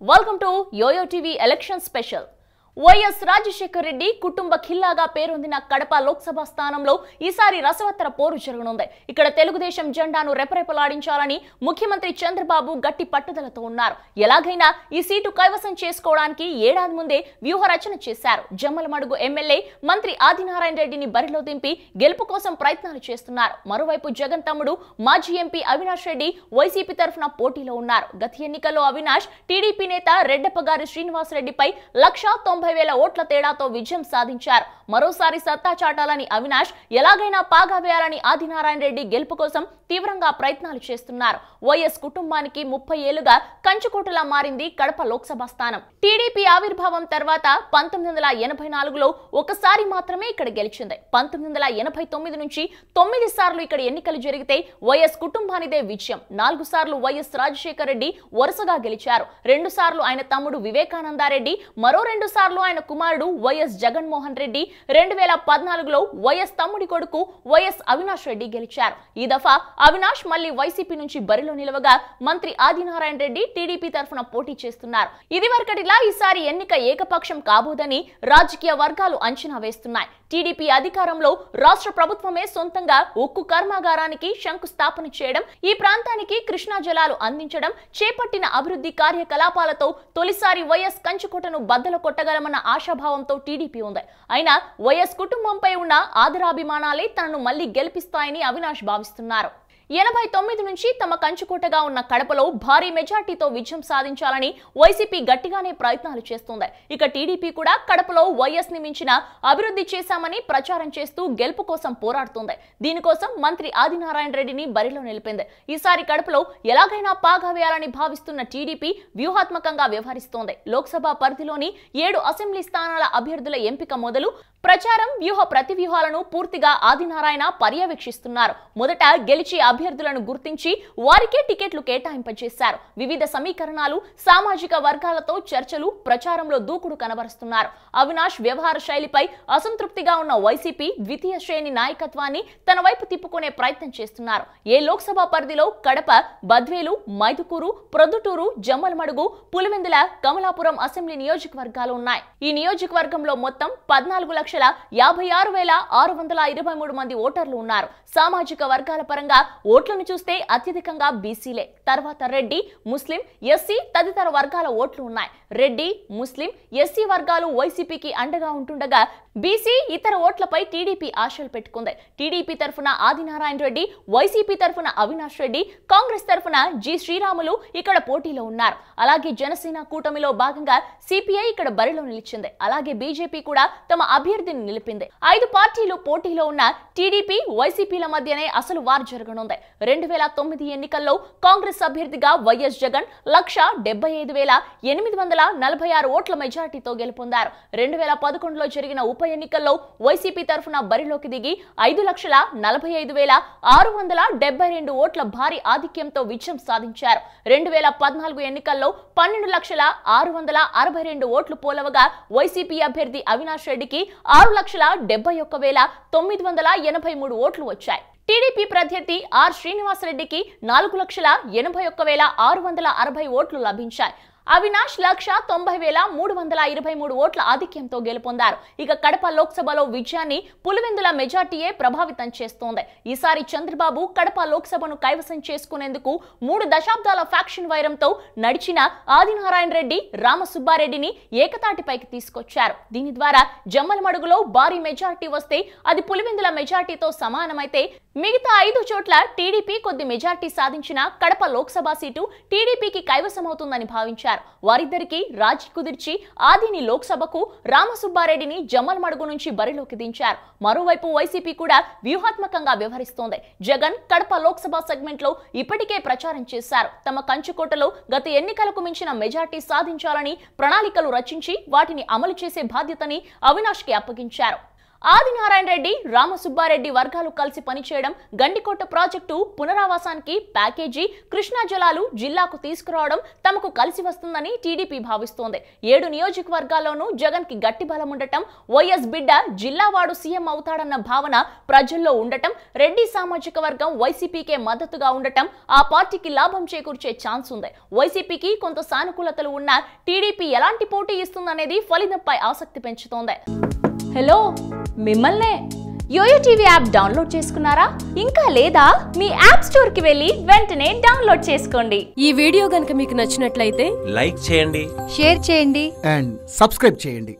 Welcome to Yoyo TV Election Special. YS Rajasekhar Reddy కుటుంబ ఖిల్లాగా పేరొందిన కడప లోక్సభ స్థానంలో ఈసారి రసవత్తర పోరు జరగనుంది. ఇక్కడ తెలుగుదేశం జెండాను రెపరెపలాడించాలని ముఖ్యమంత్రి చంద్రబాబు గట్టి పట్టుదలతో ఉన్నారు. ఎలాగైనా ఈ సీటు కైవసం చేసుకోవడానికి ఏడాది ముందే వ్యూహ రచన చేశారు. జమ్మలమడుగు ఎమ్మెల్యే మంత్రి ఆదినారాయణ రెడ్డిని బరిలో దింపి గెలుపు కోసం ప్రయత్నాలు చేస్తున్నారు. మరోవైపు జగన్ తమ్ముడు మాజీ ఎంపీ అవినాష్ రెడ్డి వైసీపీ తరఫున పోటీలో ఉన్నారు. గత ఎన్నికల్లో అవినాష్ టీడీపీ నేత రెడ్డప్పగారి శ్రీనివాస్ రెడ్డిపై 1,90,000 ఓట్ల తేడాతో విజయం సాధించారు. మరోసారి సత్తా చాటాలని అవినాష్ ఎలాగైనా పాగా వేయాలని ఆదినారాయణ రెడ్డి గెలుపు కోసం తీవ్రంగా ప్రయత్నాలు చేస్తున్నారు. వైఎస్ కుటుంబానికి 30 ఏళ్లుగా కంచుకోటలా మారింది కడప లోక్సభ స్థానం. టీడీపీ ఆవిర్భావం తర్వాత 1984లో ఒకసారి మాత్రమే ఇక్కడ గెలిచింది. 1989 నుంచి 9 సార్లు ఇక్కడ ఎన్నికలు జరిగితే వైఎస్ కుటుంబానిదే విజయం. 4 సార్లు వైఎస్ రాజశేఖర్ రెడ్డి వరుసగా గెలిచారు. 2 సార్లు ఆయన తమ్ముడు వివేకానందారెడ్డి, మరో 2 సార్లు ఆయన కుమారుడు వైఎస్ జగన్మోహన్ రెడ్డి, 2014లో వైఎస్ తమ్ముడి కొడుకు వైఎస్ అవినాష్ రెడ్డి గెలిచారు. ఈ దఫా అవినాష్ మళ్లీ వైసీపీ నుంచి బరిలో నిలవగా మంత్రి ఆదినారాయణ రెడ్డి టీడీపీ తరఫున పోటీ చేస్తున్నారు. ఇదివరకటిలా ఈసారి ఎన్నిక ఏకపక్షం కాబోదని రాజకీయ వర్గాలు అంచనా వేస్తున్నాయి. టీడీపీ అధికారంలో రాష్ట్ర ప్రభుత్వమే సొంతంగా ఉక్కు కర్మాగారానికి శంకుస్థాపన చేయడం, ఈ ప్రాంతానికి కృష్ణా జలాలు అందించడం, చేపట్టిన అభివృద్ధి కార్యకలాపాలతో తొలిసారి వైఎస్ కంచుకోటను బద్దలు కొట్టగలమన్న ఆశాభావంతో టీడీపీ ఉంది. అయినా వైఎస్ కుటుంబంపై ఉన్న ఆదరాభిమానాలే తనను మళ్లీ గెలిపిస్తాయని అవినాష్ భావిస్తున్నారు. 89 నుంచి తమ కంచుకోటగా ఉన్న కడపలో భారీ మెజార్టీతో విజయం సాధించాలని వైసీపీ గట్టిగానే ప్రయత్నాలు చేస్తోంది. ఇక టీడీపీ కూడా కడపలో వైఎస్ ని మించిన అభివృద్ధి చేశామని ప్రచారం చేస్తూ గెలుపు కోసం పోరాడుతోంది. దీనికోసం మంత్రి ఆదినారాయణ రెడ్డిని బరిలో నిలిపింది. ఈసారి కడపలో ఎలాగైనా పాగా వేయాలని భావిస్తున్న టీడీపీ వ్యూహాత్మకంగా వ్యవహరిస్తోంది. లోక్సభ పరిధిలోని 7 అసెంబ్లీ స్థానాల అభ్యర్థుల ఎంపిక మొదలు ప్రచారం, వ్యూహ ప్రతివ్యూహాలను పూర్తిగా ఆదినారాయణ పర్యవేక్షిస్తున్నారు. మొదట గెలిచి అభ్యర్థులను గుర్తించి వారికే టికెట్లు కేటాయింపజేశారు. వివిధ సమీకరణాలు, సామాజిక వర్గాలతో చర్చలు, ప్రచారంలో దూకుడు కనబరుస్తున్నారు. అవినాష్ వ్యవహార శైలిపై అసంతృప్తిగా ఉన్న వైసీపీ ద్వితీయ శ్రేణి నాయకత్వాన్ని తన వైపు తిప్పుకునే ప్రయత్నం చేస్తున్నారు. ఏ లోక్సభ పరిధిలో కడప, బద్వేలు, మైదుకూరు, ప్రొద్దుటూరు, జమ్మలమడుగు, పులివెందుల, కమలాపురం అసెంబ్లీ నియోజకవర్గాలు ఉన్నాయి. ఈ నియోజకవర్గంలో మొత్తం 14,56,623 మంది ఓటర్లు ఉన్నారు. సామాజిక వర్గాల పరంగా ఓట్లను చూస్తే అత్యధికంగా బీసీలే, తర్వాత రెడ్డి, ముస్లిం, ఎస్సీ తదితర వర్గాల ఓట్లు ఉన్నాయి. రెడ్డి, ముస్లిం, ఎస్సీ వర్గాలు వైసీపీకి అండగా ఉంటుండగా బీసీ ఇతర ఓట్లపై టీడీపీ ఆశలు పెట్టుకుంది. టీడీపీ తరఫున ఆదినారాయణ రెడ్డి, వైసీపీ తరఫున అవినాష్ రెడ్డి, కాంగ్రెస్ తరఫున జి శ్రీరాములు ఇక్కడ పోటీలో ఉన్నారు. అలాగే జనసేన కూటమిలో భాగంగా సిపిఐ ఇక్కడ బరిలో నిలిచింది. అలాగే బీజేపీ కూడా తమ అభ్యర్థిని నిలిపింది. 5 పార్టీలు పోటీలో ఉన్న టీడీపీ, వైసీపీల మధ్యనే అసలు వార్ జరగనుంది. 2009 ఎన్నికల్లో కాంగ్రెస్ అభ్యర్థిగా వైఎస్ జగన్ 1,75,846 ఓట్ల మెజార్టీతో గెలుపొందారు. 2011లో జరిగిన ఉప ఎన్నికల్లో వైసీపీ తరఫున బరిలోకి దిగి 5,45,672 ఓట్ల భారీ ఆధిక్యంతో విజయం సాధించారు. 2014 ఎన్నికల్లో 12,662 ఓట్లు పోలవగా వైసీపీ అభ్యర్థి అవినాష్ రెడ్డికి 6,71,983 ఓట్లు వచ్చాయి. టీడీపీ ప్రత్యర్థి ఆర్ శ్రీనివాస్ రెడ్డికి 4,81,660 ఓట్లు లభించాయి. అవినాష్ 1,90,323 ఓట్ల ఆధిక్యంతో గెలుపొందారు. ఇక కడప లోక్సభలో విజయాన్ని పులివెందుల మెజార్టీయే ప్రభావితం చేస్తోంది. ఈసారి చంద్రబాబు కడప లోక్సభను కైవసం చేసుకునేందుకు 3 దశాబ్దాల ఫ్యాక్షన్ వైరంతో నడిచిన ఆదినారాయణ రెడ్డి, రామసుబ్బారెడ్డిని ఏకతాటిపైకి తీసుకొచ్చారు. దీని ద్వారా జమ్మలమడుగులో భారీ మెజార్టీ వస్తే అది పులివెందుల మెజార్టీతో సమానమైతే మిగతా 5 చోట్ల టీడీపీ కొద్ది మెజార్టీ సాధించిన కడప లోక్సభ సీటు టీడీపీకి కైవసమవుతుందని భావించారు. వారిద్దరికి రాజీ కుదిర్చి ఆదిని లోక్సభకు, రామసుబ్బారెడ్డిని జమ్మలమడుగు నుంచి బరిలోకి దించారు. మరోవైపు వైసీపీ కూడా వ్యూహాత్మకంగా వ్యవహరిస్తోంది. జగన్ కడప లోక్సభ సెగ్మెంట్ లో ఇప్పటికే ప్రచారం చేశారు. తమ కంచుకోటలో గత ఎన్నికలకు మించిన మెజార్టీ సాధించాలని ప్రణాళికలు రచించి వాటిని అమలు చేసే బాధ్యతని అవినాష్ కి అప్పగించారు. ఆదినారాయణ రెడ్డి, రామసుబ్బారెడ్డి వర్గాలు కలిసి పనిచేయడం, గండికోట ప్రాజెక్టు పునరావాసానికి ప్యాకేజీ, కృష్ణా జలాలు జిల్లాకు తీసుకురావడం తమకు కలిసి వస్తుందని టీడీపీ భావిస్తోంది. 7 నియోజకవర్గాల్లోనూ జగన్ కి గట్టి బలం ఉండటం, వైఎస్ బిడ్డ జిల్లావాడు సీఎం అవుతాడన్న భావన ప్రజల్లో ఉండటం, రెడ్డి సామాజిక వర్గం వైసీపీకే మద్దతుగా ఉండటం ఆ పార్టీకి లాభం చేకూర్చే ఛాన్స్ ఉంది. వైసీపీకి కొంత సానుకూలతలు ఉన్న టీడీపీ ఎలాంటి పోటీ ఇస్తుందనేది ఫలితంపై ఆసక్తి పెంచుతోంది. హలో, మిమ్మల్నే యోయో టీవీ యాప్ డౌన్లోడ్ చేసుకున్నారా? ఇంకా లేదా? మీ యాప్ స్టోర్ కి వెళ్ళి వెంటనే డౌన్లోడ్ చేసుకోండి. ఈ వీడియో గనుక మీకు నచ్చినట్లయితే లైక్ చేయండి, షేర్ చేయండి అండ్ సబ్స్క్రైబ్ చేయండి.